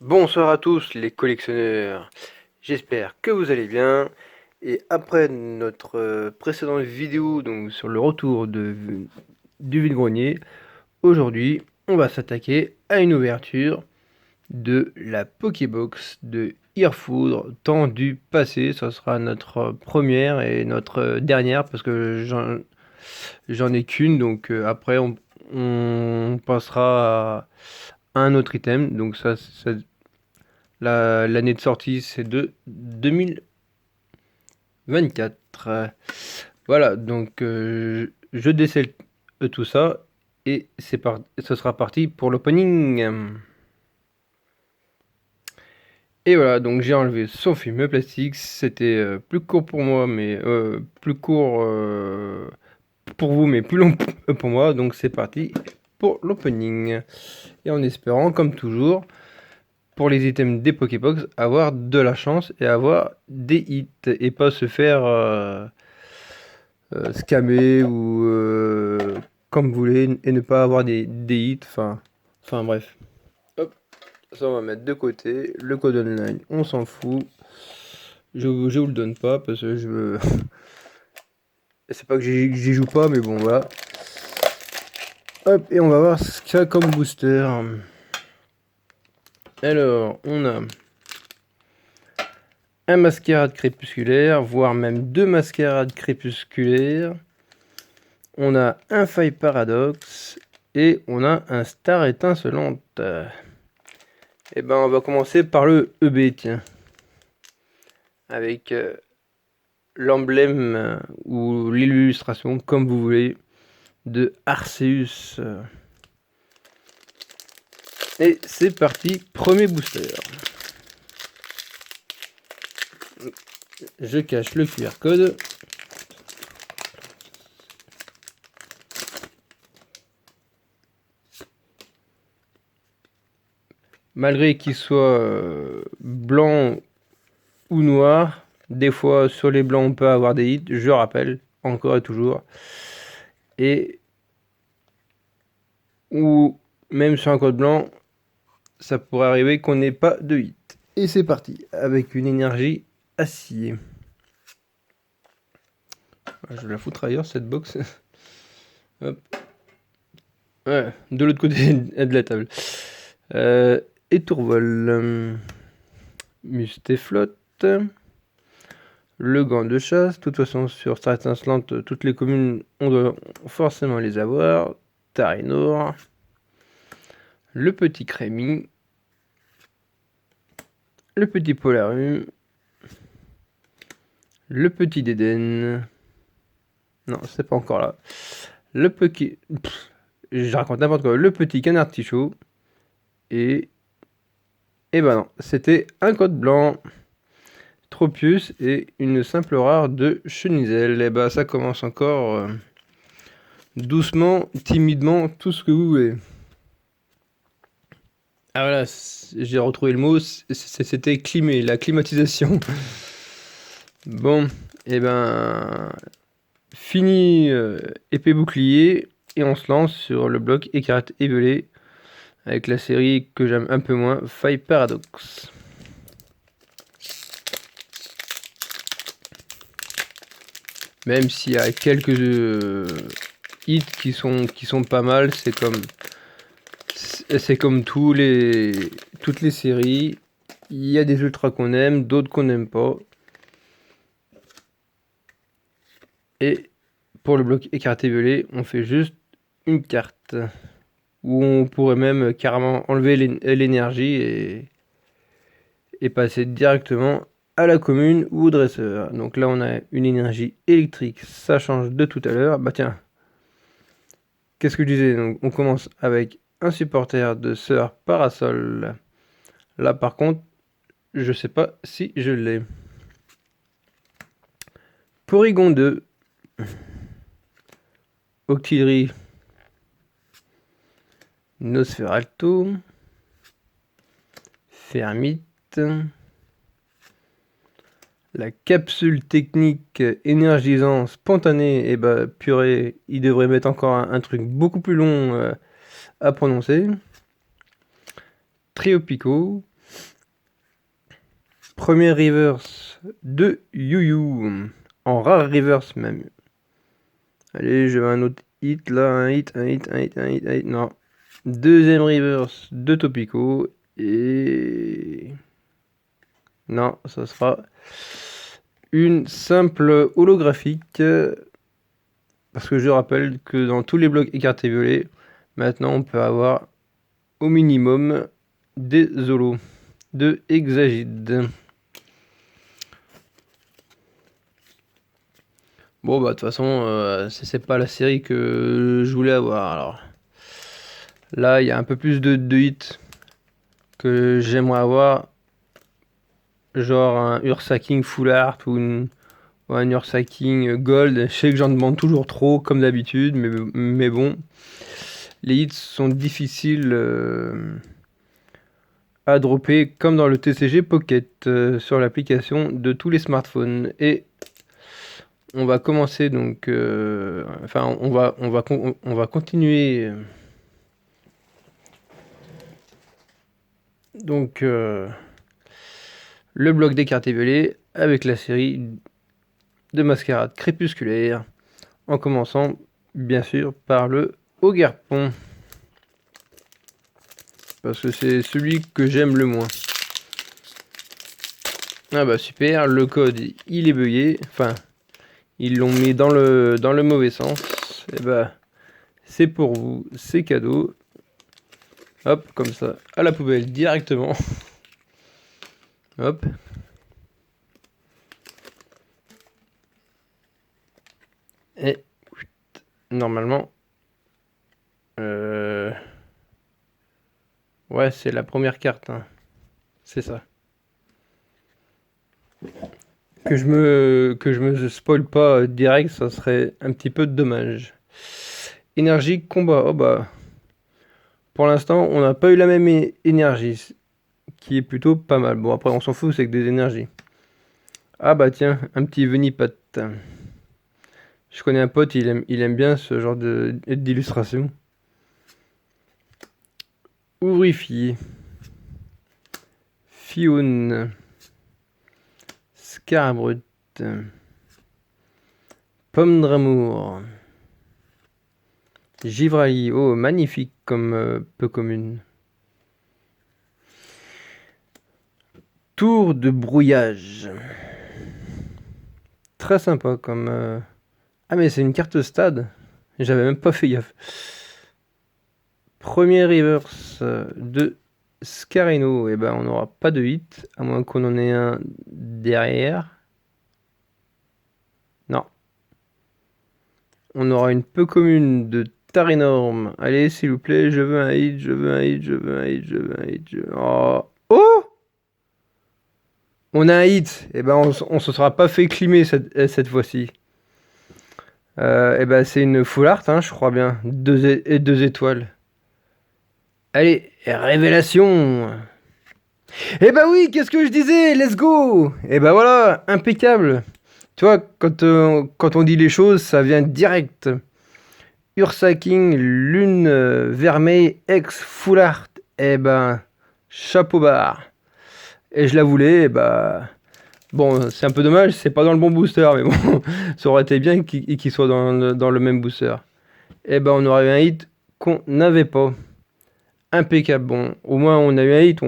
Bonsoir à tous les collectionneurs, j'espère que vous allez bien. Et après notre précédente vidéo donc sur le retour du vide-grenier, aujourd'hui on va s'attaquer à une ouverture de la Pokébox de Earfoudre, temps du passé. Ça sera notre première et notre dernière parce que j'en ai qu'une, donc après on passera à un autre item. Donc l'année de sortie, c'est de 2024. Voilà, donc je décèle tout ça et ce sera parti pour l'opening. Et voilà, donc j'ai enlevé son film plastique. C'était plus court pour moi, mais plus court pour vous, mais plus long pour moi. Donc c'est parti pour l'opening. Et en espérant, comme toujours, pour les items des Pokébox, avoir de la chance et avoir des hits et pas se faire scammer ou comme vous voulez et ne pas avoir des hits. Enfin bref. Hop, ça on va mettre de côté. Le code online, on s'en fout. Je vous le donne pas parce que je veux. C'est pas que j'y joue pas, mais bon voilà. Hop, et on va voir ce qu'il y a comme booster. Alors, on a un mascarade crépusculaire, voire même deux mascarades crépusculaires. On a un faille paradoxe et on a un star étincelante. Et ben on va commencer par le EB, tiens. Avec l'emblème ou l'illustration, comme vous voulez, de Arceus. Et c'est parti, premier booster. Je cache le QR code. Malgré qu'il soit blanc ou noir, des fois sur les blancs on peut avoir des hits, je rappelle, encore et toujours. Et ou même sur un code blanc, ça pourrait arriver qu'on n'ait pas de hit. Et c'est parti, avec une énergie acier. Je vais la foutre ailleurs cette box. Hop. Ouais, de l'autre côté de la table. Étourvol. Mustéflotte. Le gant de chasse. De toute façon, sur Star Étincelante, toutes les communes, on doit forcément les avoir. Tarinour. Le petit Crémy. Le petit Polarum. Le petit Dédène. Non, c'est pas encore là. Le petit... je raconte n'importe quoi. Le petit canard tichot. Et ben non, c'était un code blanc. Tropius et une simple rare de Chenizel. Et bah ça commence encore doucement, timidement, tout ce que vous voulez. Ah voilà, j'ai retrouvé le mot, c'était climer, la climatisation. Bon, et ben fini épée bouclier et on se lance sur le bloc écarlate et violet avec la série que j'aime un peu moins, Faille Paradox. Même s'il y a quelques hits qui sont pas mal, c'est comme toutes les séries. Il y a des ultras qu'on aime, d'autres qu'on n'aime pas. Et pour le bloc écarté violet, on fait juste une carte. Où on pourrait même carrément enlever l'énergie et passer directement à la commune ou au dresseur. Donc là on a une énergie électrique, ça change de tout à l'heure. Bah tiens, qu'est-ce que je disais? Donc on commence avec un supporter de Sœur Parasol. Là par contre, je sais pas si je l'ai. Porygon 2. Octillerie. Nosferalto. Fermite. La capsule technique énergisant spontané, et bah purée, il devrait mettre encore un truc beaucoup plus long à prononcer. Trio Pico. Premier reverse de Yu-Yu. En rare reverse même. Allez, je veux un autre hit là. Un hit. Non. Deuxième reverse de Topico. Et... non, ça sera une simple holographique. Parce que je rappelle que dans tous les blocs écartés violets, maintenant on peut avoir au minimum des holos de Hexagide. Bon bah de toute façon c'est pas la série que je voulais avoir. Alors là il y a un peu plus de hits que j'aimerais avoir. Genre un Ursa King Full Art ou un Ursa King Gold. Je sais que j'en demande toujours trop comme d'habitude, mais bon. Les hits sont difficiles à dropper comme dans le TCG Pocket sur l'application de tous les smartphones. Et on va commencer donc, enfin on va continuer donc le bloc des cartes violets avec la série de mascarade crépusculaire, en commençant bien sûr par le Ogerpon. Parce que c'est celui que j'aime le moins. Ah bah super, le code il est bugué. Enfin, ils l'ont mis dans le mauvais sens. Et bah, c'est pour vous, c'est cadeau. Hop, comme ça, à la poubelle directement. Hop. Et normalement, ouais, c'est la première carte. Hein. C'est ça. Que je me spoil pas direct, ça serait un petit peu dommage. Énergie combat. Oh bah. Pour l'instant, on n'a pas eu la même énergie, qui est plutôt pas mal. Bon, après, on s'en fout, c'est que des énergies. Ah bah tiens, un petit Venipat. Je connais un pote, il aime bien ce genre d'illustration. Ouvrifié. Fioun. Scarabrut. Pomme d'amour. Givraillis. Oh, magnifique comme peu commune. Tour de brouillage. Très sympa comme... Ah mais c'est une carte stade. J'avais même pas fait gaffe. Premier reverse de Scarino. Et ben on n'aura pas de hit. À moins qu'on en ait un derrière. Non. On aura une peu commune de Tarinorm. Allez s'il vous plaît. Je veux un hit. Je veux un hit. Je veux un hit. Je veux un hit. Oh. Oh. On a un hit. Et ben on se sera pas fait climer cette fois-ci. Et ben c'est une full art, hein, je crois bien. Deux étoiles. Allez, révélation. Eh ben oui, qu'est-ce que je disais? Let's go. Et ben voilà, impeccable. Tu vois, quand on dit les choses, ça vient direct. Ursa King, lune vermeille, ex full art. Eh ben, chapeau barre. Et je la voulais, et ben... bon, c'est un peu dommage, c'est pas dans le bon booster, mais bon, ça aurait été bien qu'il soit dans le même booster. Et ben, on aurait eu un hit qu'on n'avait pas. Impeccable. Bon, au moins, on a eu un hit,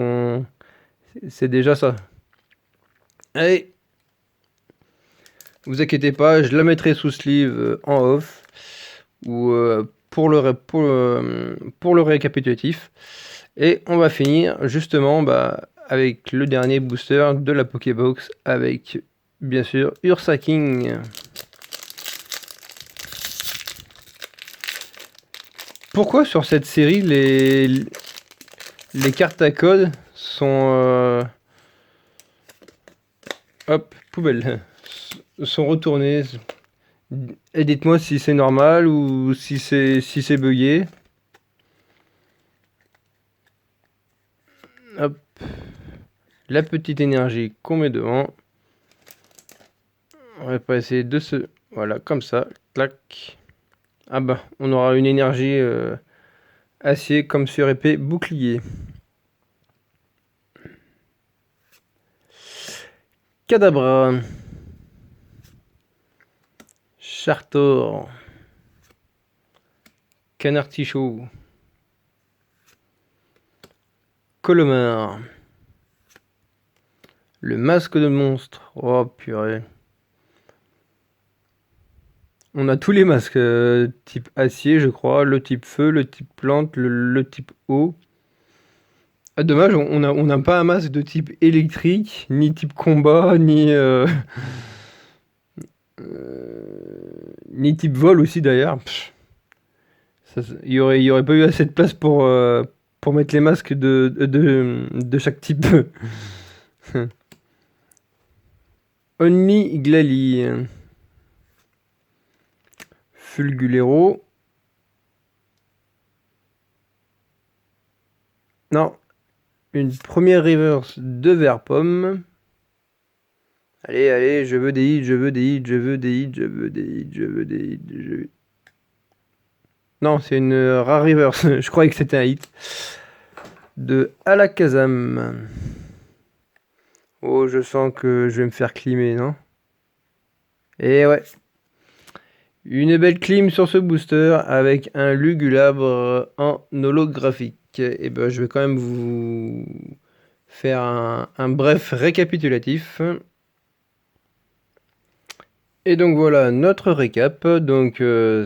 c'est déjà ça. Allez, vous inquiétez pas, je la mettrai sous sleeve en off ou pour le récapitulatif. Et on va finir justement avec le dernier booster de la Pokébox avec bien sûr Ursa King. Pourquoi sur cette série les cartes à code sont hop, poubelle, sont retournées? Et dites-moi si c'est normal ou si c'est bugué. Hop, la petite énergie qu'on met devant. On va pas essayer de se... voilà, comme ça, clac. Ah bah, on aura une énergie acier comme sur épée bouclier. Kadabra, Chartor, Canartichaud, Colomar, le masque de monstre. Oh purée. On a tous les masques, type acier je crois, le type feu, le type plante, le type eau. Ah, dommage, on n'a pas un masque de type électrique, ni type combat, ni type vol aussi d'ailleurs. Il y aurait pas eu assez de place pour mettre les masques de chaque type. Only Glalie, Fulgulero. Non, une première reverse de Verpomme. Allez, allez, je veux des hits, je veux des hits, je veux des hits, je veux des hits, je veux des hits. Non, c'est une rare reverse. Je croyais que c'était un hit. De Alakazam. Oh, je sens que je vais me faire climer, non? Et ouais. Une belle clim sur ce booster avec un Lugulabre en holographique. Et ben, je vais quand même vous faire un bref récapitulatif. Et donc voilà notre récap. Donc on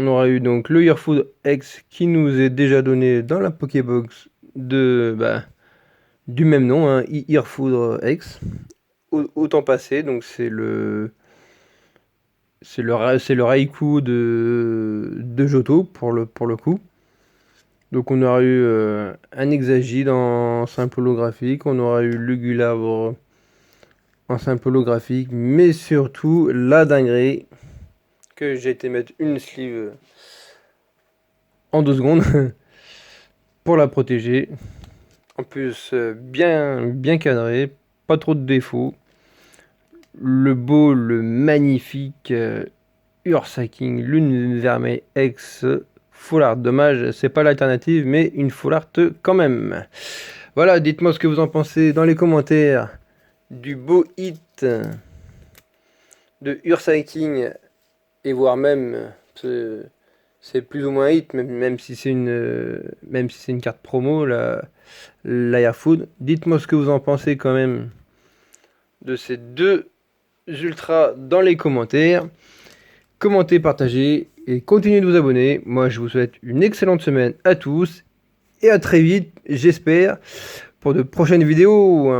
aura eu donc le Earfood X qui nous est déjà donné dans la Pokébox du même nom, hein, Earfood X. Autant passé, donc c'est le Raikou de Johto pour le coup. Donc on aura eu un Exagide en simple holographique, on aura eu Lugulabre en simple holographique, mais surtout la dinguerie que j'ai été mettre une sleeve en 2 secondes pour la protéger. En plus bien cadré, pas trop de défauts. Le beau, le magnifique Ursaking Lune Vermeil X Full Art. Dommage, c'est pas l'alternative, mais une Full Art quand même. Voilà, dites-moi ce que vous en pensez dans les commentaires du beau hit de Ursaking, et voire même c'est plus ou moins un hit, même si c'est une carte promo, la Airfood. Dites-moi ce que vous en pensez quand même de ces deux ultras dans les commentaires. Commentez, partagez et continuez de vous abonner. Moi, je vous souhaite une excellente semaine à tous et à très vite, j'espère, pour de prochaines vidéos.